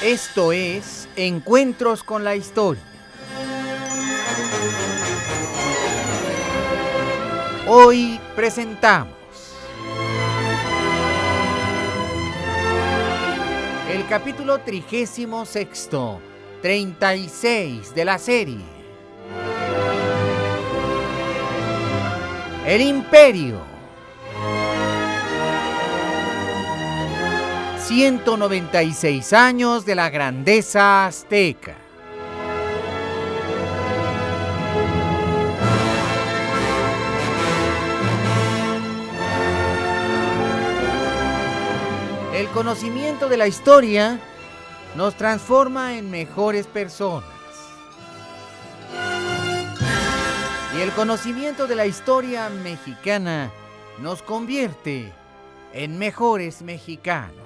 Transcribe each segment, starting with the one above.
Esto es Encuentros con la Historia. Hoy presentamos el capítulo 36, 36 de la serie El Imperio. 196 años de la grandeza azteca. El conocimiento de la historia nos transforma en mejores personas. Y el conocimiento de la historia mexicana nos convierte en mejores mexicanos.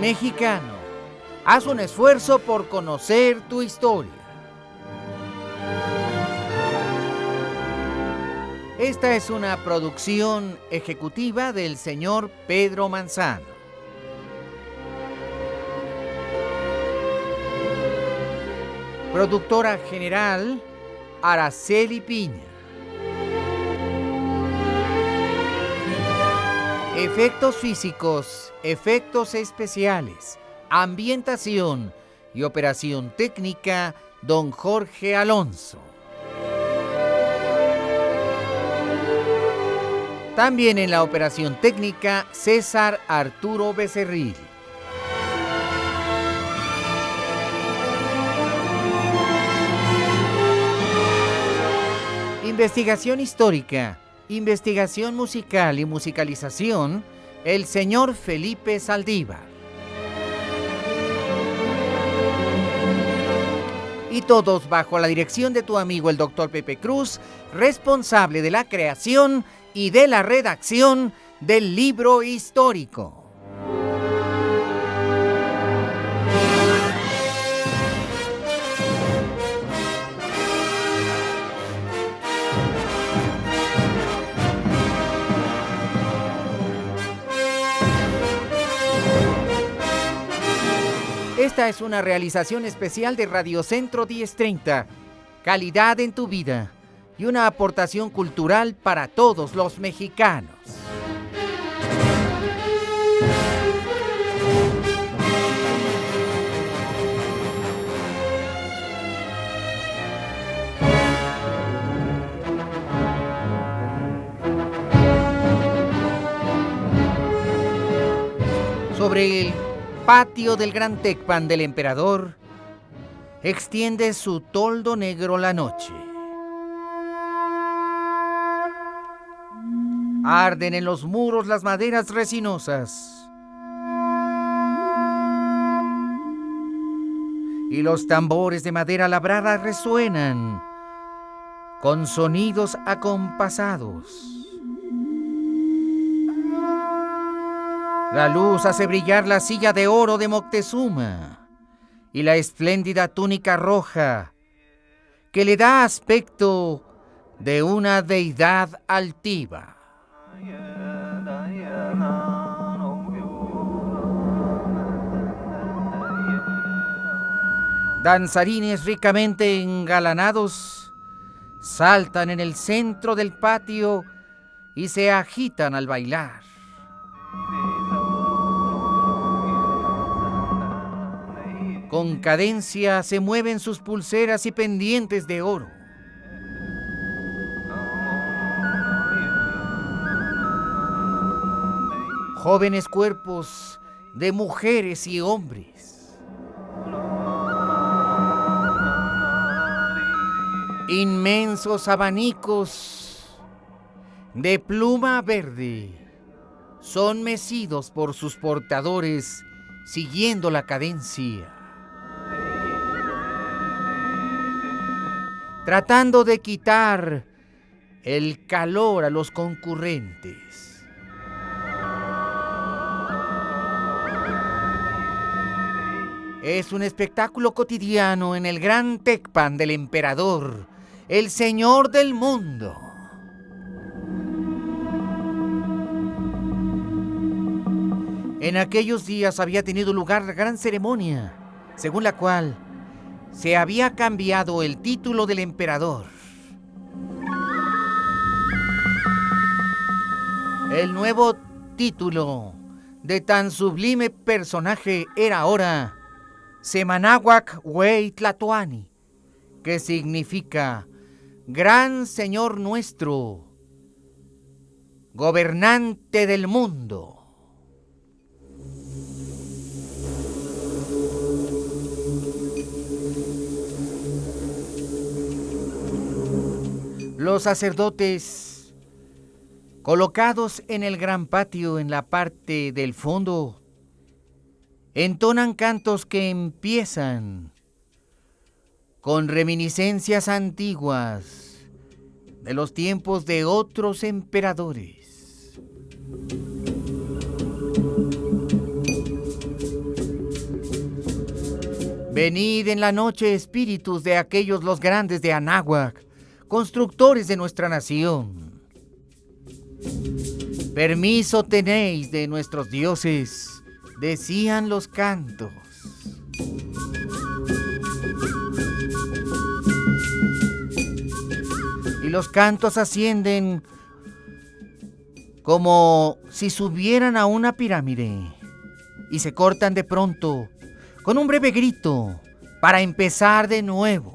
Mexicano, haz un esfuerzo por conocer tu historia. Esta es una producción ejecutiva del señor Pedro Manzano. Productora general, Araceli Piña. Efectos físicos, efectos especiales, ambientación y operación técnica, don Jorge Alonso. También en la operación técnica, César Arturo Becerril. Investigación histórica, investigación musical y musicalización, el señor Felipe Saldívar. Y todos bajo la dirección de tu amigo el doctor Pepe Cruz, responsable de la creación y de la redacción del libro histórico. Esta es una realización especial de Radio Centro 1030, calidad en tu vida y una aportación cultural para todos los mexicanos. Sobre el patio del Gran Tecpan del emperador, extiende su toldo negro la noche. Arden en los muros las maderas resinosas y los tambores de madera labrada resuenan con sonidos acompasados. La luz hace brillar la silla de oro de Moctezuma y la espléndida túnica roja que le da aspecto de una deidad altiva. Danzarines ricamente engalanados saltan en el centro del patio y se agitan al bailar. Con cadencia se mueven sus pulseras y pendientes de oro. Jóvenes cuerpos de mujeres y hombres. Inmensos abanicos de pluma verde son mecidos por sus portadores siguiendo la cadencia, tratando de quitar el calor a los concurrentes. Es un espectáculo cotidiano en el Gran Tecpan del emperador, el señor del mundo. En aquellos días había tenido lugar la gran ceremonia, según la cual se había cambiado el título del emperador. El nuevo título de tan sublime personaje era ahora Semanáhuac Huey Tlatoani, que significa Gran Señor nuestro, gobernante del mundo. Los sacerdotes, colocados en el gran patio en la parte del fondo, entonan cantos que empiezan con reminiscencias antiguas de los tiempos de otros emperadores. Venid en la noche, espíritus de aquellos los grandes de Anáhuac, constructores de nuestra nación. Permiso tenéis de nuestros dioses, decían los cantos. Y los cantos ascienden como si subieran a una pirámide y se cortan de pronto con un breve grito para empezar de nuevo.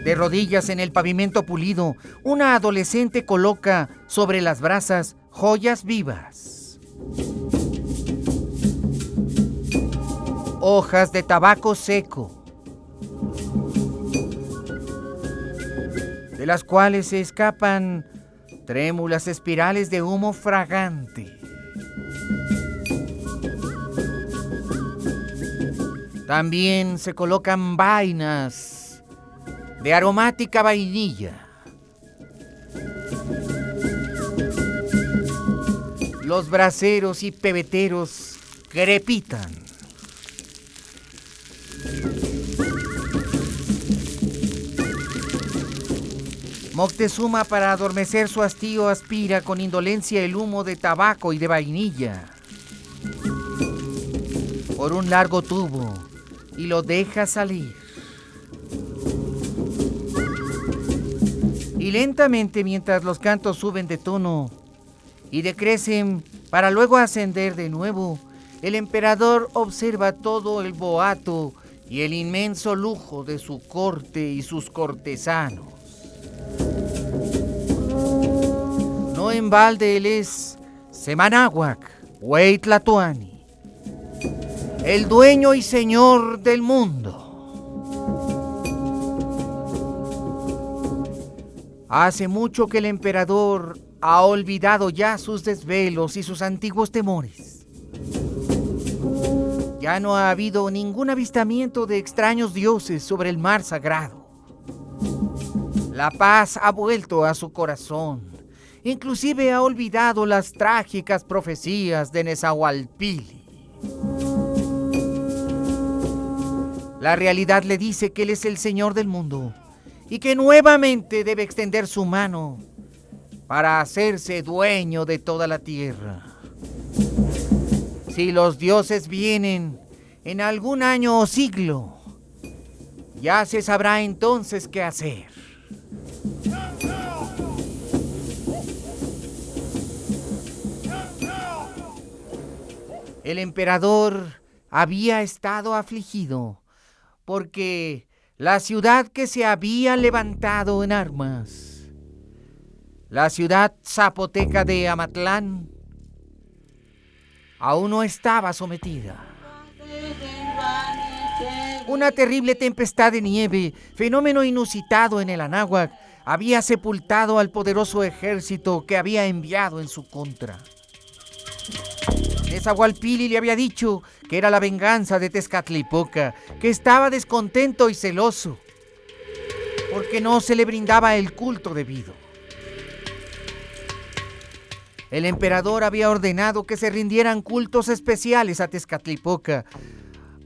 De rodillas en el pavimento pulido, una adolescente coloca sobre las brasas joyas vivas. Hojas de tabaco seco, de las cuales se escapan trémulas espirales de humo fragante. También se colocan vainas de aromática vainilla. Los braseros y pebeteros crepitan. Moctezuma, para adormecer su hastío, aspira con indolencia el humo de tabaco y de vainilla por un largo tubo y lo deja salir. Y lentamente, mientras los cantos suben de tono y decrecen para luego ascender de nuevo, el emperador observa todo el boato y el inmenso lujo de su corte y sus cortesanos. No en balde él es Semanáhuac Huey Tlatoani, el dueño y señor del mundo. Hace mucho que el emperador ha olvidado ya sus desvelos y sus antiguos temores. Ya no ha habido ningún avistamiento de extraños dioses sobre el mar sagrado. La paz ha vuelto a su corazón. Inclusive ha olvidado las trágicas profecías de Nezahualpilli. La realidad le dice que él es el señor del mundo y que nuevamente debe extender su mano para hacerse dueño de toda la tierra. Si los dioses vienen en algún año o siglo, ya se sabrá entonces qué hacer. El emperador había estado afligido porque la ciudad que se había levantado en armas, la ciudad zapoteca de Amatlán, aún no estaba sometida. Una terrible tempestad de nieve, fenómeno inusitado en el Anáhuac, había sepultado al poderoso ejército que había enviado en su contra. Nezahualpilli le había dicho que era la venganza de Tezcatlipoca, que estaba descontento y celoso, porque no se le brindaba el culto debido. El emperador había ordenado que se rindieran cultos especiales a Tezcatlipoca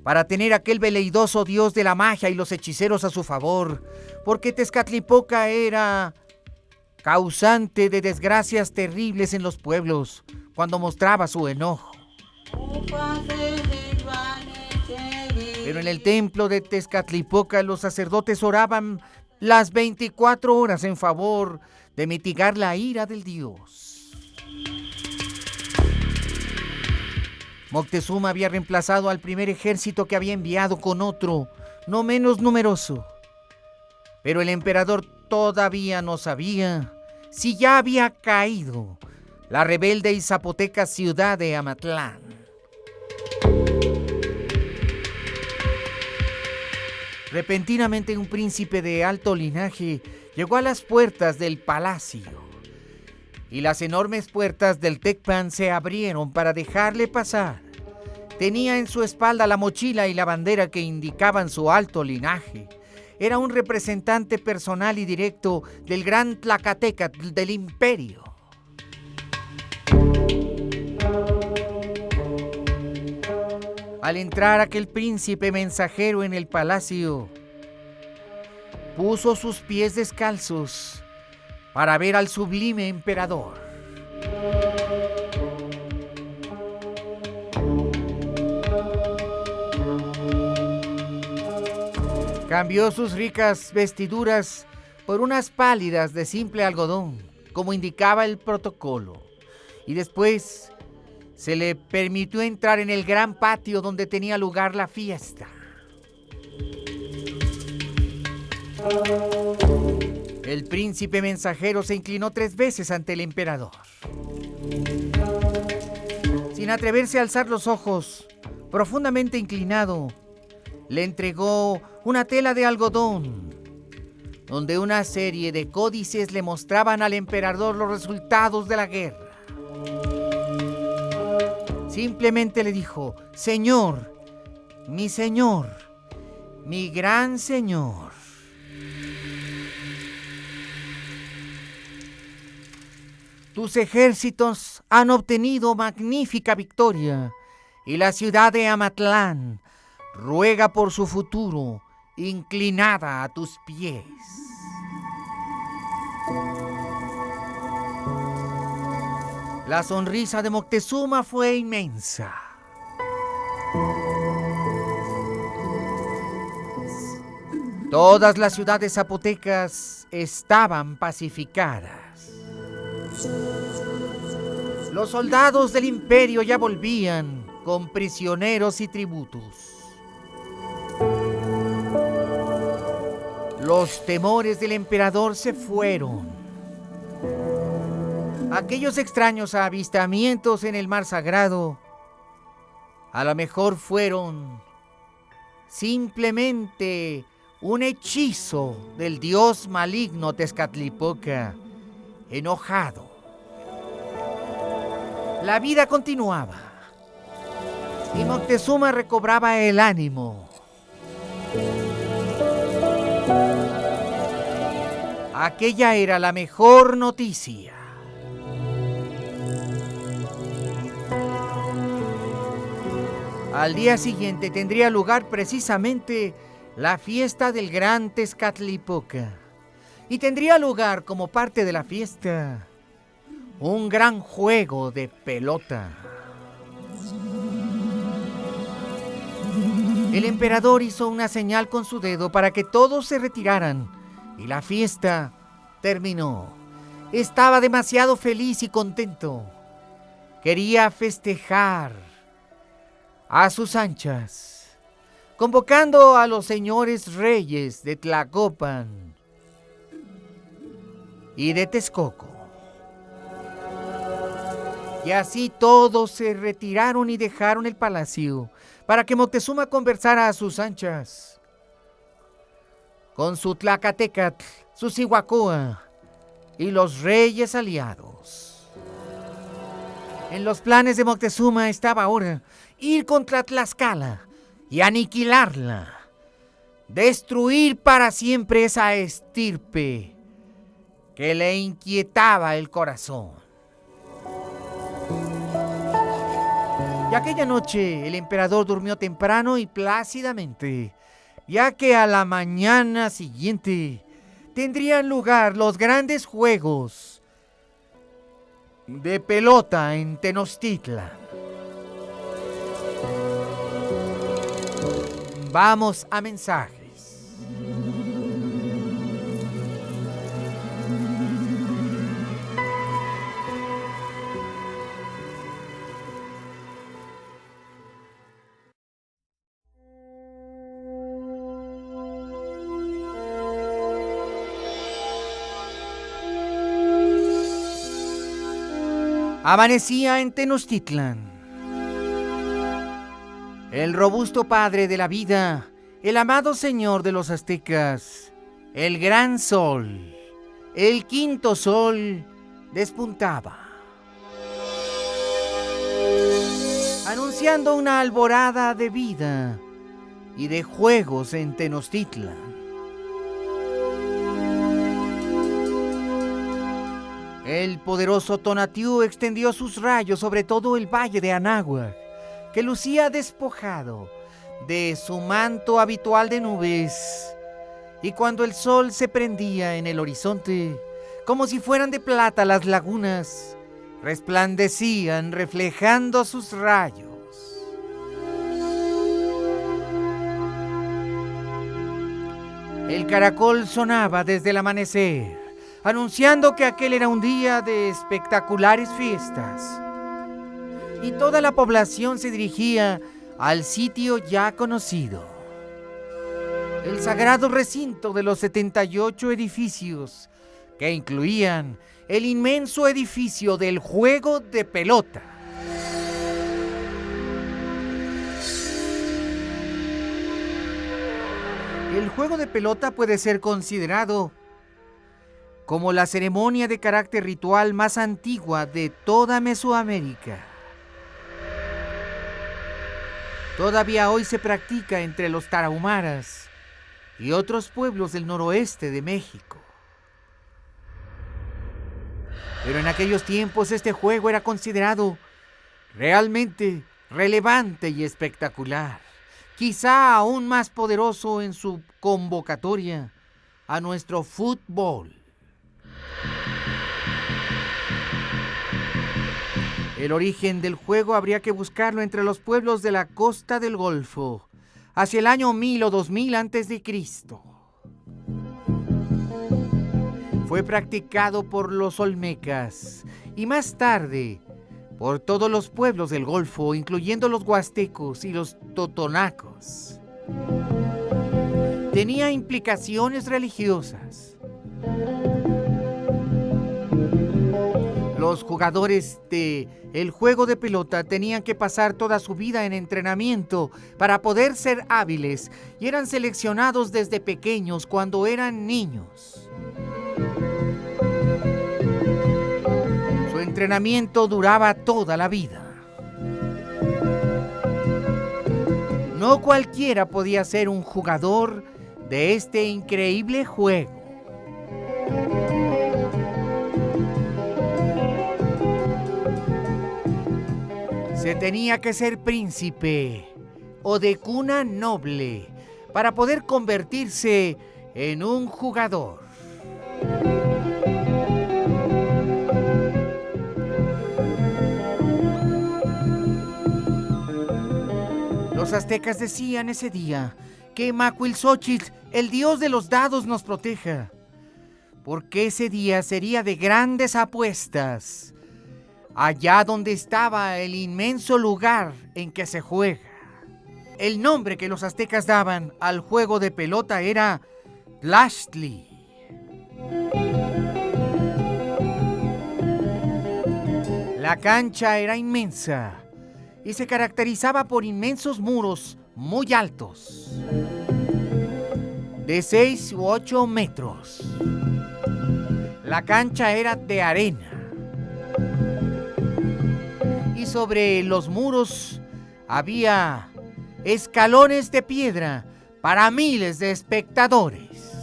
para tener aquel veleidoso dios de la magia y los hechiceros a su favor, porque Tezcatlipoca era causante de desgracias terribles en los pueblos cuando mostraba su enojo. Pero en el templo de Tezcatlipoca los sacerdotes oraban las 24 horas en favor de mitigar la ira del dios. Moctezuma había reemplazado al primer ejército que había enviado con otro, no menos numeroso. Pero el emperador todavía no sabía si ya había caído la rebelde y zapoteca ciudad de Amatlán. Repentinamente un príncipe de alto linaje llegó a las puertas del palacio y las enormes puertas del Tecpan se abrieron para dejarle pasar. Tenía en su espalda la mochila y la bandera que indicaban su alto linaje. Era un representante personal y directo del gran Tlacatecatl del imperio. Al entrar aquel príncipe mensajero en el palacio, puso sus pies descalzos para ver al sublime emperador. Cambió sus ricas vestiduras por unas pálidas de simple algodón, como indicaba el protocolo, y después se le permitió entrar en el gran patio donde tenía lugar la fiesta. El príncipe mensajero se inclinó 3 veces ante el emperador. Sin atreverse a alzar los ojos, profundamente inclinado, le entregó una tela de algodón, donde una serie de códices le mostraban al emperador los resultados de la guerra. Simplemente le dijo: Señor, mi gran señor. Tus ejércitos han obtenido magnífica victoria y la ciudad de Amatlán ruega por su futuro, inclinada a tus pies. La sonrisa de Moctezuma fue inmensa. Todas las ciudades zapotecas estaban pacificadas. Los soldados del imperio ya volvían con prisioneros y tributos. Los temores del emperador se fueron. Aquellos extraños avistamientos en el mar sagrado a lo mejor fueron simplemente un hechizo del dios maligno Tezcatlipoca, enojado. La vida continuaba y Moctezuma recobraba el ánimo. Aquella era la mejor noticia. Al día siguiente tendría lugar precisamente la fiesta del gran Tezcatlipoca. Y tendría lugar como parte de la fiesta un gran juego de pelota. El emperador hizo una señal con su dedo para que todos se retiraran y la fiesta terminó. Estaba demasiado feliz y contento. Quería festejar a sus anchas, convocando a los señores reyes de Tlacopan y de Texcoco. Y así todos se retiraron y dejaron el palacio para que Moctezuma conversara a sus anchas con su Tlacatecatl, su Cihuacóa y los reyes aliados. En los planes de Moctezuma estaba ahora ir contra Tlaxcala y aniquilarla, destruir para siempre esa estirpe que le inquietaba el corazón. Y aquella noche el emperador durmió temprano y plácidamente, ya que a la mañana siguiente tendrían lugar los grandes juegos de pelota en Tenochtitlan. Vamos a mensajes. Amanecía en Tenochtitlan. El robusto padre de la vida, el amado señor de los aztecas, el gran sol, el quinto sol, despuntaba, anunciando una alborada de vida y de juegos en Tenochtitlan. El poderoso Tonatiuh extendió sus rayos sobre todo el valle de Anáhuac, que lucía despojado de su manto habitual de nubes, y cuando el sol se prendía en el horizonte, como si fueran de plata las lagunas, resplandecían reflejando sus rayos. El caracol sonaba desde el amanecer, anunciando que aquel era un día de espectaculares fiestas, y toda la población se dirigía al sitio ya conocido, el sagrado recinto de los 78 edificios, que incluían el inmenso edificio del juego de pelota. El juego de pelota puede ser considerado como la ceremonia de carácter ritual más antigua de toda Mesoamérica. Todavía hoy se practica entre los tarahumaras y otros pueblos del noroeste de México. Pero en aquellos tiempos este juego era considerado realmente relevante y espectacular, quizá aún más poderoso en su convocatoria a nuestro fútbol. El origen del juego habría que buscarlo entre los pueblos de la costa del Golfo, hacia el año 1000 o 2000 a.C. Fue practicado por los olmecas y más tarde por todos los pueblos del Golfo, incluyendo los huastecos y los totonacos. Tenía implicaciones religiosas. Los jugadores del juego de pelota tenían que pasar toda su vida en entrenamiento para poder ser hábiles y eran seleccionados desde pequeños cuando eran niños. Su entrenamiento duraba toda la vida. No cualquiera podía ser un jugador de este increíble juego. Se tenía que ser príncipe o de cuna noble para poder convertirse en un jugador. Los aztecas decían ese día que Macuilxóchitl, el dios de los dados, nos proteja, porque ese día sería de grandes apuestas, allá donde estaba el inmenso lugar en que se juega. El nombre que los aztecas daban al juego de pelota era Tlachtli. La cancha era inmensa y se caracterizaba por inmensos muros muy altos, de 6 u 8 metros. La cancha era de arena y sobre los muros había escalones de piedra para miles de espectadores.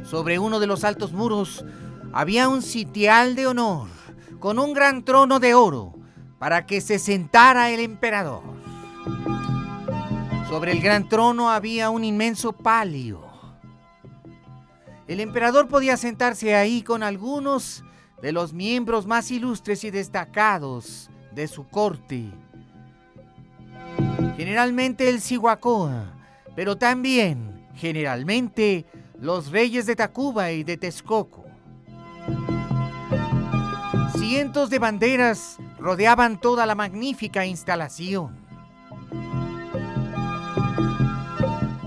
Sobre uno de los altos muros había un sitial de honor con un gran trono de oro para que se sentara el emperador. Sobre el gran trono había un inmenso palio. El emperador podía sentarse ahí con algunos de los miembros más ilustres y destacados de su corte. Generalmente el Cihuacóa, pero también, generalmente, los reyes de Tacuba y de Texcoco. Cientos de banderas rodeaban toda la magnífica instalación.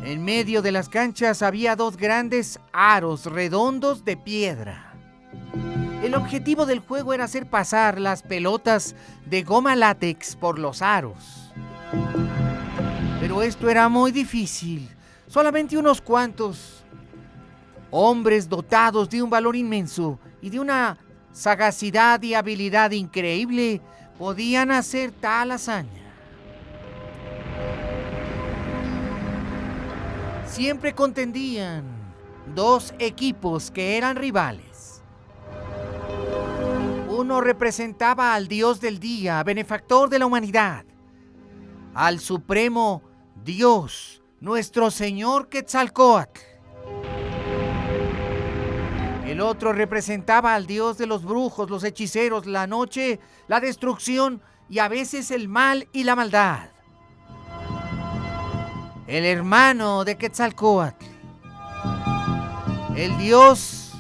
En medio de las canchas había dos grandes aros redondos de piedra. El objetivo del juego era hacer pasar las pelotas de goma látex por los aros. Pero esto era muy difícil. Solamente unos cuantos hombres dotados de un valor inmenso y de una sagacidad y habilidad increíble podían hacer tal hazaña. Siempre contendían dos equipos que eran rivales. Uno representaba al dios del día, benefactor de la humanidad, al supremo Dios, nuestro Señor Quetzalcóatl. El otro representaba al dios de los brujos, los hechiceros, la noche, la destrucción y a veces el mal y la maldad. El hermano de Quetzalcóatl, el dios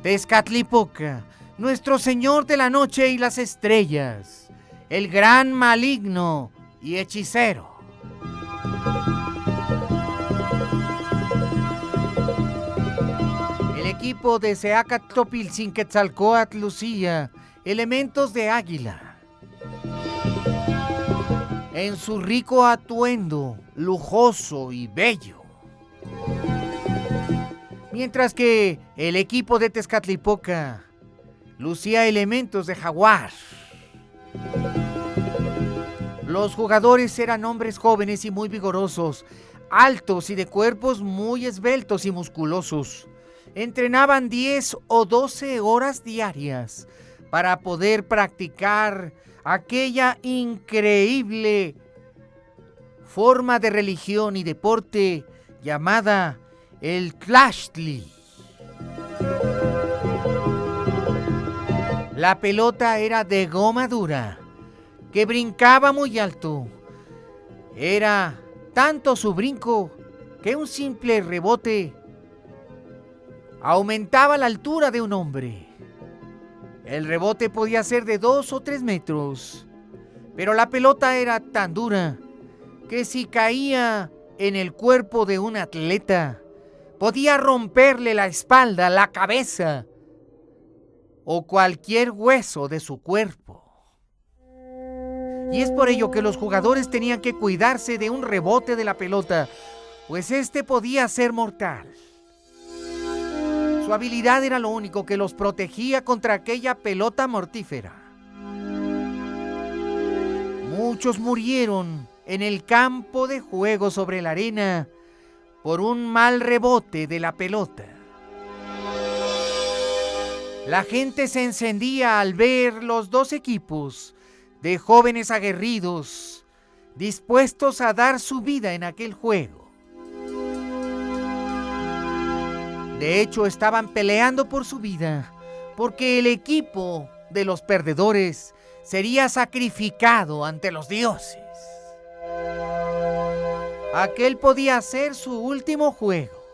Tezcatlipoca, nuestro Señor de la noche y las estrellas, el gran maligno y hechicero. El equipo de Seacatl-Topiltzin-Quetzalcóatl lucía elementos de águila. En su rico atuendo, lujoso y bello. Mientras que el equipo de Tezcatlipoca lucía elementos de jaguar. Los jugadores eran hombres jóvenes y muy vigorosos, altos y de cuerpos muy esbeltos y musculosos. Entrenaban 10 o 12 horas diarias para poder practicar aquella increíble forma de religión y deporte llamada el Tlachtli. La pelota era de goma dura, que brincaba muy alto. Era tanto su brinco que un simple rebote aumentaba la altura de un hombre. El rebote podía ser de 2 o 3 metros, pero la pelota era tan dura que si caía en el cuerpo de un atleta, podía romperle la espalda, la cabeza o cualquier hueso de su cuerpo. Y es por ello que los jugadores tenían que cuidarse de un rebote de la pelota, pues este podía ser mortal. Su habilidad era lo único que los protegía contra aquella pelota mortífera. Muchos murieron en el campo de juego sobre la arena por un mal rebote de la pelota. La gente se encendía al ver los dos equipos de jóvenes aguerridos dispuestos a dar su vida en aquel juego. De hecho, estaban peleando por su vida, porque el equipo de los perdedores sería sacrificado ante los dioses. Aquel podía ser su último juego.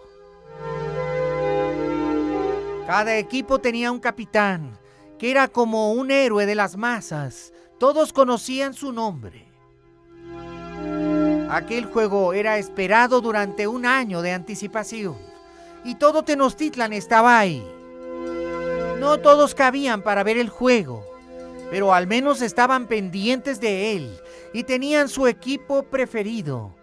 Cada equipo tenía un capitán, que era como un héroe de las masas. Todos conocían su nombre. Aquel juego era esperado durante un año de anticipación. Y todo Tenochtitlan estaba ahí. No todos cabían para ver el juego, pero al menos estaban pendientes de él y tenían su equipo preferido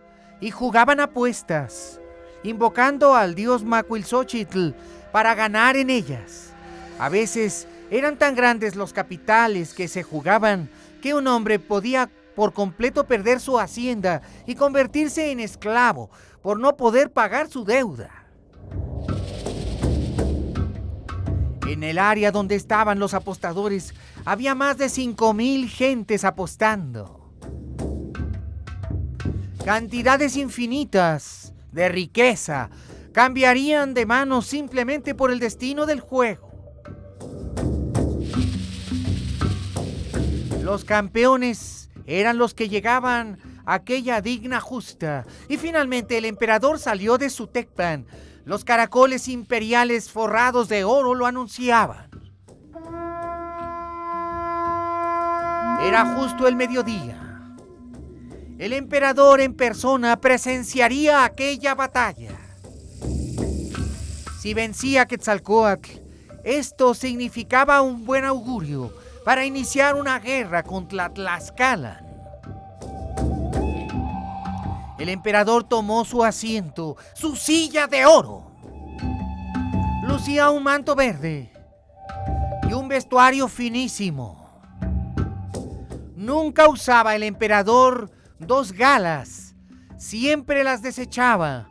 y jugaban apuestas, invocando al dios Macuilxóchitl para ganar en ellas. A veces eran tan grandes los capitales que se jugaban que un hombre podía por completo perder su hacienda y convertirse en esclavo por no poder pagar su deuda. En el área donde estaban los apostadores había más de 5,000 gentes apostando. Cantidades infinitas de riqueza cambiarían de manos simplemente por el destino del juego. Los campeones eran los que llegaban a aquella digna justa, y finalmente el emperador salió de su tecpan. Los caracoles imperiales forrados de oro lo anunciaban. Era justo el mediodía. El emperador en persona presenciaría aquella batalla. Si vencía Quetzalcóatl, esto significaba un buen augurio para iniciar una guerra contra Tlaxcala. El emperador tomó su asiento, su silla de oro. Lucía un manto verde y un vestuario finísimo. Nunca usaba el emperador 2 galas, siempre las desechaba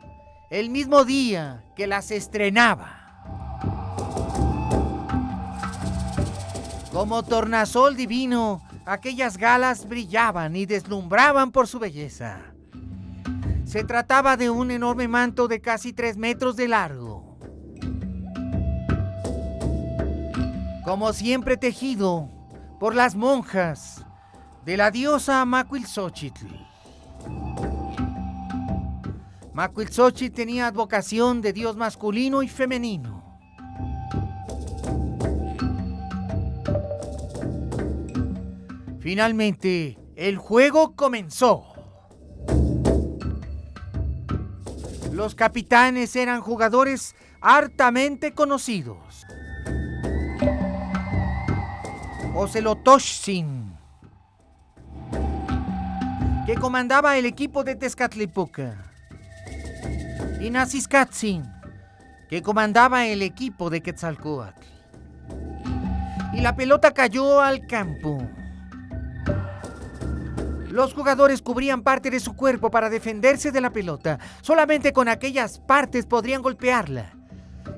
el mismo día que las estrenaba. Como tornasol divino, aquellas galas brillaban y deslumbraban por su belleza. Se trataba de un enorme manto de casi 3 metros de largo, como siempre tejido por las monjas de la diosa Macuilxóchitl. Macuilxóchitl tenía advocación de dios masculino y femenino. Finalmente, el juego comenzó. Los capitanes eran jugadores hartamente conocidos. Ocelotochtzin, que comandaba el equipo de Tezcatlipoca, y Naciscatzin, que comandaba el equipo de Quetzalcóatl. Y la pelota cayó al campo. Los jugadores cubrían parte de su cuerpo para defenderse de la pelota. Solamente con aquellas partes podrían golpearla.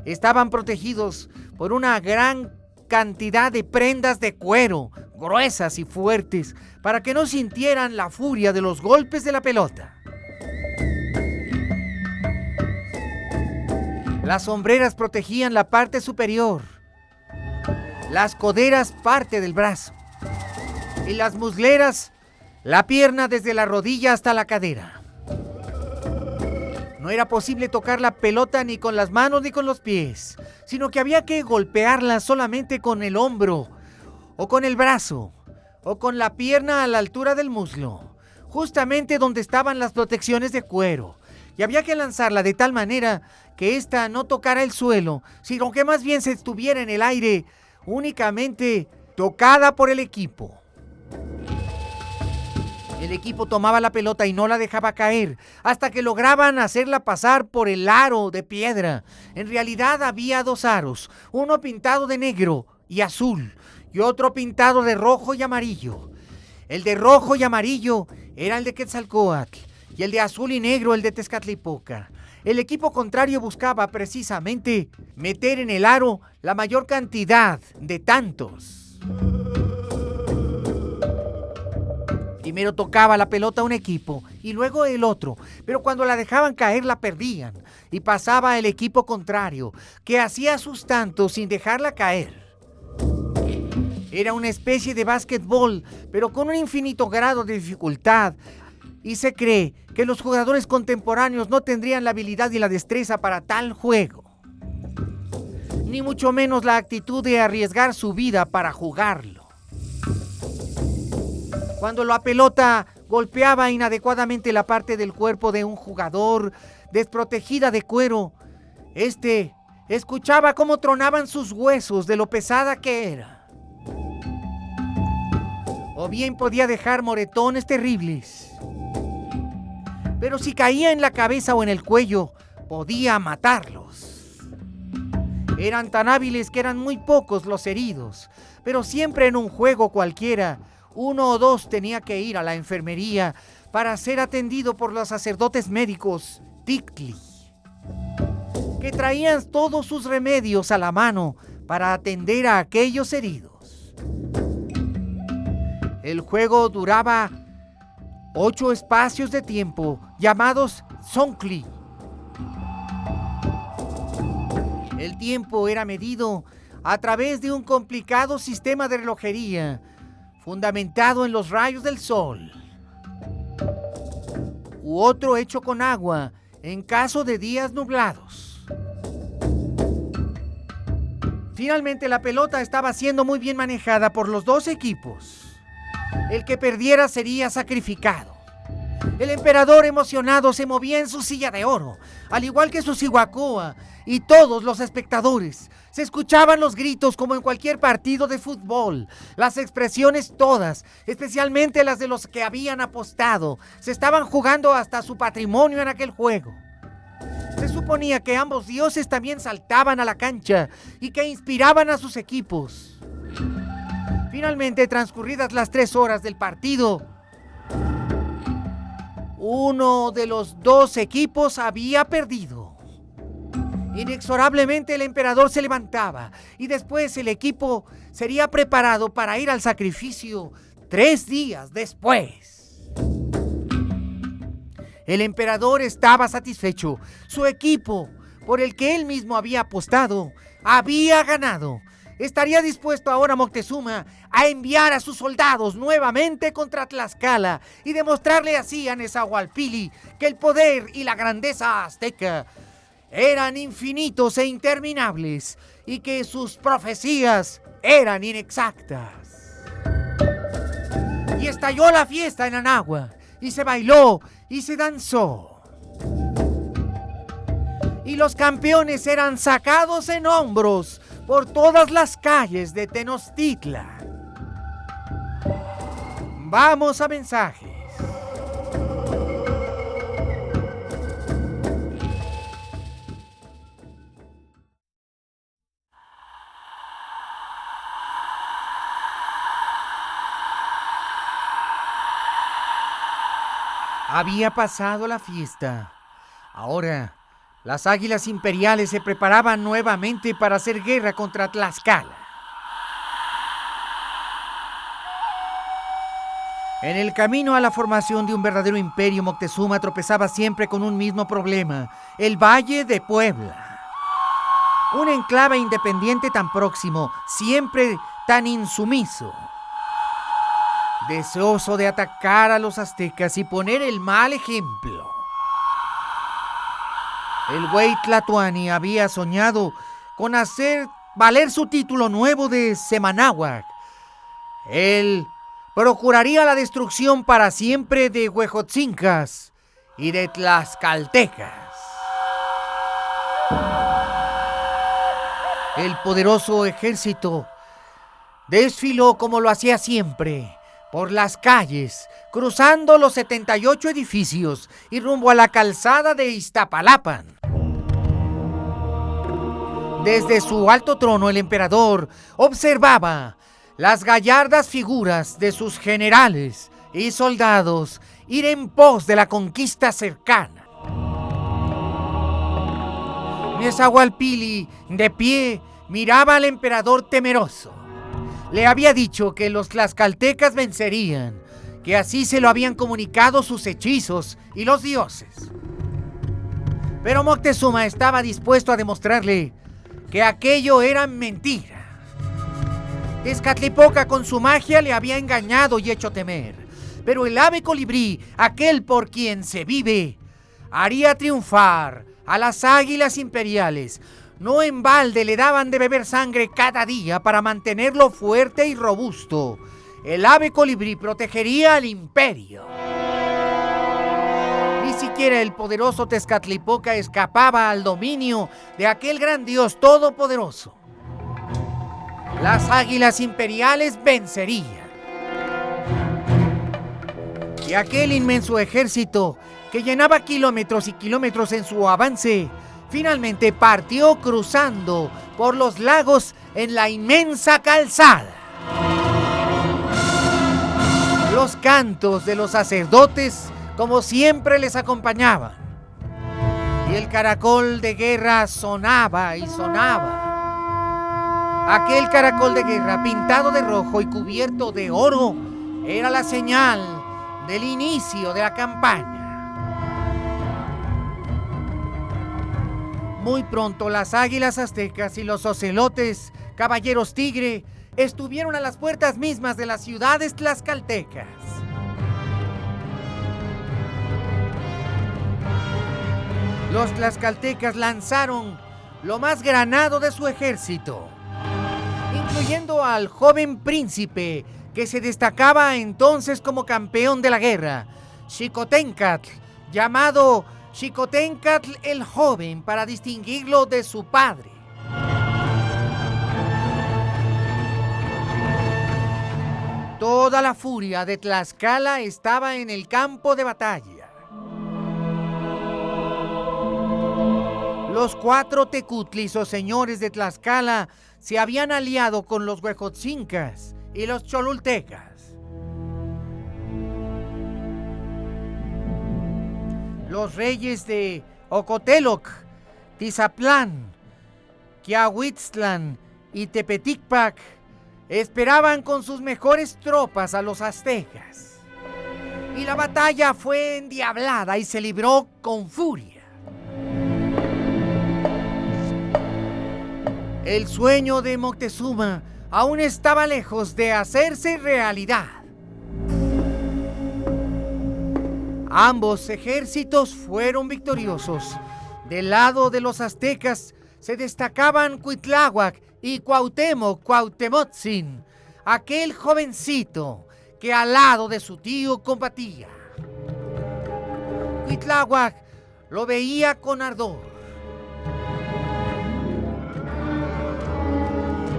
Estaban protegidos por una gran cantidad de prendas de cuero, gruesas y fuertes, para que no sintieran la furia de los golpes de la pelota. Las sombreras protegían la parte superior, las coderas parte del brazo y las musleras la pierna desde la rodilla hasta la cadera. No era posible tocar la pelota ni con las manos ni con los pies, sino que había que golpearla solamente con el hombro, o con el brazo, o con la pierna a la altura del muslo, justamente donde estaban las protecciones de cuero. Y había que lanzarla de tal manera que ésta no tocara el suelo, sino que más bien se estuviera en el aire, únicamente tocada por el equipo. El equipo tomaba la pelota y no la dejaba caer hasta que lograban hacerla pasar por el aro de piedra. En realidad había 2 aros, uno pintado de negro y azul y otro pintado de rojo y amarillo. El de rojo y amarillo era el de Quetzalcóatl y el de azul y negro el de Tezcatlipoca. El equipo contrario buscaba precisamente meter en el aro la mayor cantidad de tantos. Primero tocaba la pelota un equipo y luego el otro, pero cuando la dejaban caer la perdían y pasaba el equipo contrario, que hacía sus tantos sin dejarla caer. Era una especie de básquetbol, pero con un infinito grado de dificultad, y se cree que los jugadores contemporáneos no tendrían la habilidad y la destreza para tal juego, ni mucho menos la actitud de arriesgar su vida para jugarlo. Cuando la pelota golpeaba inadecuadamente la parte del cuerpo de un jugador desprotegida de cuero, escuchaba cómo tronaban sus huesos de lo pesada que era. O bien podía dejar moretones terribles. Pero si caía en la cabeza o en el cuello, podía matarlos. Eran tan hábiles que eran muy pocos los heridos, pero siempre en un juego cualquiera, 1 o 2 tenía que ir a la enfermería para ser atendido por los sacerdotes médicos Tictli, que traían todos sus remedios a la mano para atender a aquellos heridos. El juego duraba 8 espacios de tiempo llamados Songkli. El tiempo era medido a través de un complicado sistema de relojería fundamentado en los rayos del sol, u otro hecho con agua en caso de días nublados. Finalmente la pelota estaba siendo muy bien manejada por los dos equipos. El que perdiera sería sacrificado. El emperador emocionado se movía en su silla de oro, al igual que su Cihuacóa y todos los espectadores. Se escuchaban los gritos como en cualquier partido de fútbol, las expresiones todas, especialmente las de los que habían apostado. Se estaban jugando hasta su patrimonio en aquel juego. Se suponía que ambos dioses también saltaban a la cancha y que inspiraban a sus equipos. Finalmente, transcurridas las 3 horas del partido, uno de los dos equipos había perdido. Inexorablemente el emperador se levantaba y después el equipo sería preparado para ir al sacrificio 3 días después. El emperador estaba satisfecho. Su equipo, por el que él mismo había apostado, había ganado. Estaría dispuesto ahora Moctezuma a enviar a sus soldados nuevamente contra Tlaxcala y demostrarle así a Nezahualpilli que el poder y la grandeza azteca eran infinitos e interminables y que sus profecías eran inexactas. Y estalló la fiesta en Anáhuac, y se bailó y se danzó. Y los campeones eran sacados en hombros por todas las calles de Tenochtitlan. Vamos a mensajes. Había pasado la fiesta. Ahora, las águilas imperiales se preparaban nuevamente para hacer guerra contra Tlaxcala. En el camino a la formación de un verdadero imperio, Moctezuma tropezaba siempre con un mismo problema: el Valle de Puebla. Un enclave independiente tan próximo, siempre tan insumiso. Deseoso de atacar a los aztecas y poner el mal ejemplo. El güey Tlatoani había soñado con hacer valer su título nuevo de Semanáhuac. Él procuraría la destrucción para siempre de Huejotzincas y de Tlaxcaltecas. El poderoso ejército desfiló como lo hacía siempre por las calles, cruzando los 78 edificios y rumbo a la calzada de Iztapalapan. Desde su alto trono, el emperador observaba las gallardas figuras de sus generales y soldados ir en pos de la conquista cercana. Nezahualpilli, de pie, miraba al emperador temeroso. Le había dicho que los tlaxcaltecas vencerían, que así se lo habían comunicado sus hechizos y los dioses. Pero Moctezuma estaba dispuesto a demostrarle que aquello era mentira. Tezcatlipoca con su magia le había engañado y hecho temer, pero el ave colibrí, aquel por quien se vive, haría triunfar a las águilas imperiales. No en balde le daban de beber sangre cada día para mantenerlo fuerte y robusto. El ave colibrí protegería al imperio. Ni siquiera el poderoso Tezcatlipoca escapaba al dominio de aquel gran dios todopoderoso. Las águilas imperiales vencerían. Y aquel inmenso ejército que llenaba kilómetros y kilómetros en su avance, finalmente partió cruzando por los lagos en la inmensa calzada. Los cantos de los sacerdotes, como siempre, les acompañaban. Y el caracol de guerra sonaba y sonaba. Aquel caracol de guerra pintado de rojo y cubierto de oro era la señal del inicio de la campaña. Muy pronto las águilas aztecas y los ocelotes, caballeros tigre, estuvieron a las puertas mismas de las ciudades tlaxcaltecas. Los tlaxcaltecas lanzaron lo más granado de su ejército, incluyendo al joven príncipe que se destacaba entonces como campeón de la guerra, Xicoténcatl, llamado Xicoténcatl el Joven para distinguirlo de su padre. Toda la furia de Tlaxcala estaba en el campo de batalla. Los 4 tecutlis o señores de Tlaxcala se habían aliado con los huejotzincas y los cholultecas. Los reyes de Ocoteloc, Tizaplán, Quiahuitztlán y Tepeticpac esperaban con sus mejores tropas a los aztecas. Y la batalla fue endiablada y se libró con furia. El sueño de Moctezuma aún estaba lejos de hacerse realidad. Ambos ejércitos fueron victoriosos. Del lado de los aztecas se destacaban Cuitláhuac y Cuauhtémoc Cuauhtémotzin, aquel jovencito que al lado de su tío combatía. Cuitláhuac lo veía con ardor.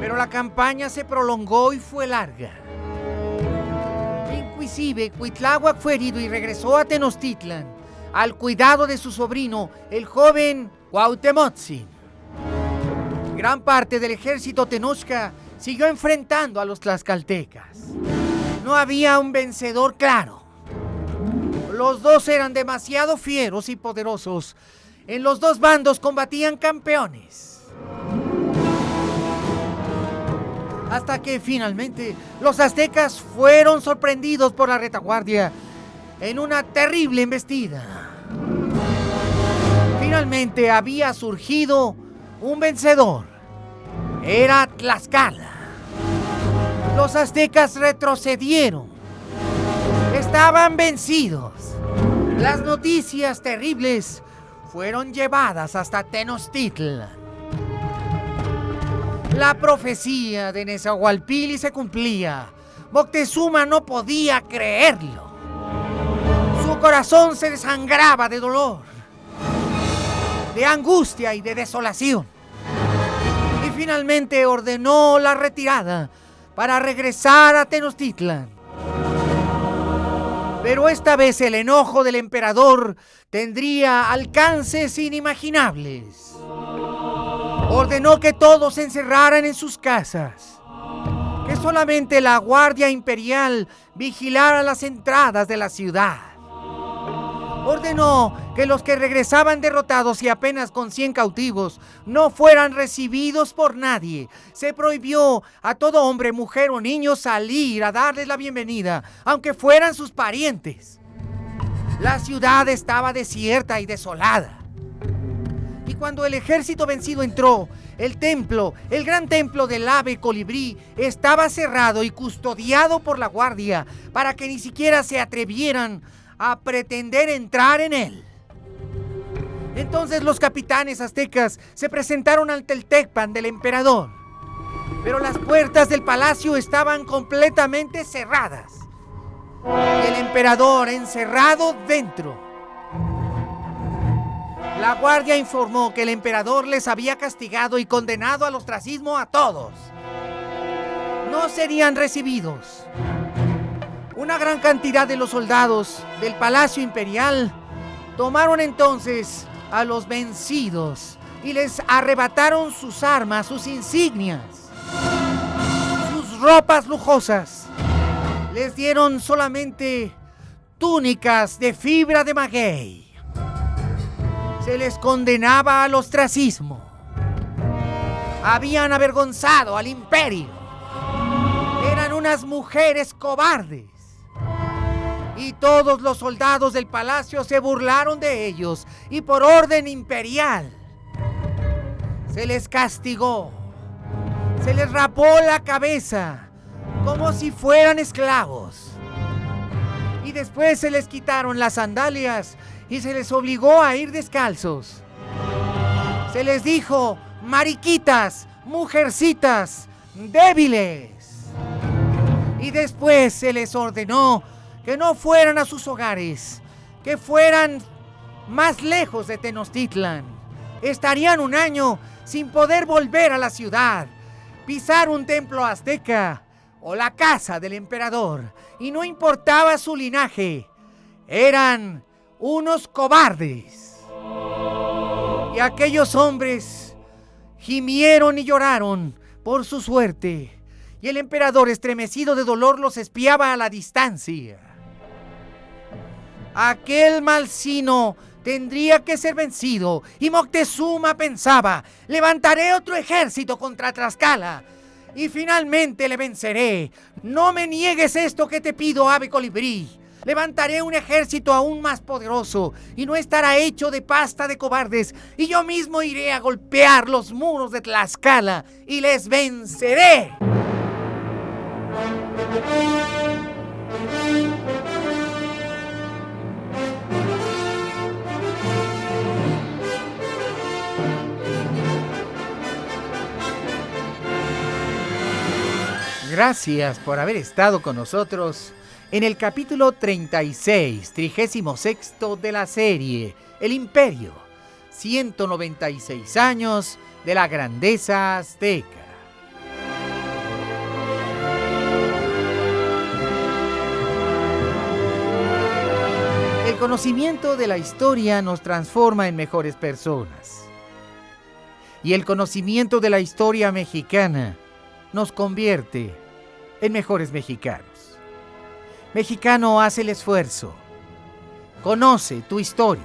Pero la campaña se prolongó y fue larga. Inclusive, Cuitláhuac fue herido y regresó a Tenochtitlan, al cuidado de su sobrino, el joven Cuauhtémotzin. Gran parte del ejército tenochca siguió enfrentando a los tlaxcaltecas. No había un vencedor claro. Los dos eran demasiado fieros y poderosos. En los dos bandos combatían campeones. Hasta que finalmente los aztecas fueron sorprendidos por la retaguardia en una terrible embestida. Finalmente había surgido un vencedor. Era Tlaxcala. Los aztecas retrocedieron. Estaban vencidos. Las noticias terribles fueron llevadas hasta Tenochtitlan. La profecía de Nezahualpilli se cumplía. Moctezuma no podía creerlo. Su corazón se desangraba de dolor, de angustia y de desolación. Y finalmente ordenó la retirada para regresar a Tenochtitlan. Pero esta vez el enojo del emperador tendría alcances inimaginables. Ordenó que todos se encerraran en sus casas, que solamente la Guardia Imperial vigilara las entradas de la ciudad. Ordenó que los que regresaban derrotados y apenas con 100 cautivos no fueran recibidos por nadie. Se prohibió a todo hombre, mujer o niño salir a darles la bienvenida, aunque fueran sus parientes. La ciudad estaba desierta y desolada. Y cuando el ejército vencido entró, el gran templo del ave colibrí, estaba cerrado y custodiado por la guardia para que ni siquiera se atrevieran a pretender entrar en él. Entonces los capitanes aztecas se presentaron ante el tecpan del emperador, pero las puertas del palacio estaban completamente cerradas y el emperador encerrado dentro. La guardia informó que el emperador les había castigado y condenado al ostracismo a todos. No serían recibidos. Una gran cantidad de los soldados del Palacio Imperial tomaron entonces a los vencidos y les arrebataron sus armas, sus insignias, sus ropas lujosas. Les dieron solamente túnicas de fibra de maguey. Se les condenaba al ostracismo. habían avergonzado al imperio. Eran unas mujeres cobardes. Y todos los soldados del palacio se burlaron de ellos, y por orden imperial se les castigó. Se les rapó la cabeza como si fueran esclavos. Y después se les quitaron las sandalias y se les obligó a ir descalzos. Se les dijo: mariquitas, mujercitas, débiles. Y después se les ordenó que no fueran a sus hogares, que fueran más lejos de Tenochtitlan. Estarían un año sin poder volver a la ciudad, pisar un templo azteca o la casa del emperador, y no importaba su linaje. Eran unos cobardes. Y aquellos hombres gimieron y lloraron por su suerte, y el emperador, estremecido de dolor, los espiaba a la distancia. Aquel Malsino tendría que ser vencido, y Moctezuma pensaba: levantaré otro ejército contra Tlaxcala y finalmente le venceré. No me niegues esto que te pido, ave colibrí. Levantaré un ejército aún más poderoso, y no estará hecho de pasta de cobardes, y yo mismo iré a golpear los muros de Tlaxcala y les venceré. Gracias por haber estado con nosotros en el capítulo 36, 36º de la serie El Imperio, 196 años de la grandeza azteca. El conocimiento de la historia nos transforma en mejores personas. Y el conocimiento de la historia mexicana nos convierte en mejores mexicanos. Mexicano, haz el esfuerzo. Conoce tu historia.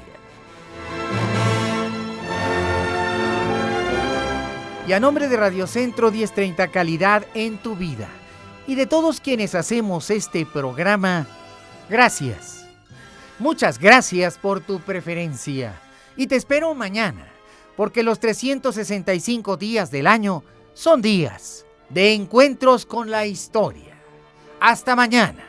Y a nombre de Radio Centro 1030, calidad en tu vida, y de todos quienes hacemos este programa, gracias. Muchas gracias por tu preferencia. Y te espero mañana, porque los 365 días del año son días de encuentros con la historia. Hasta mañana.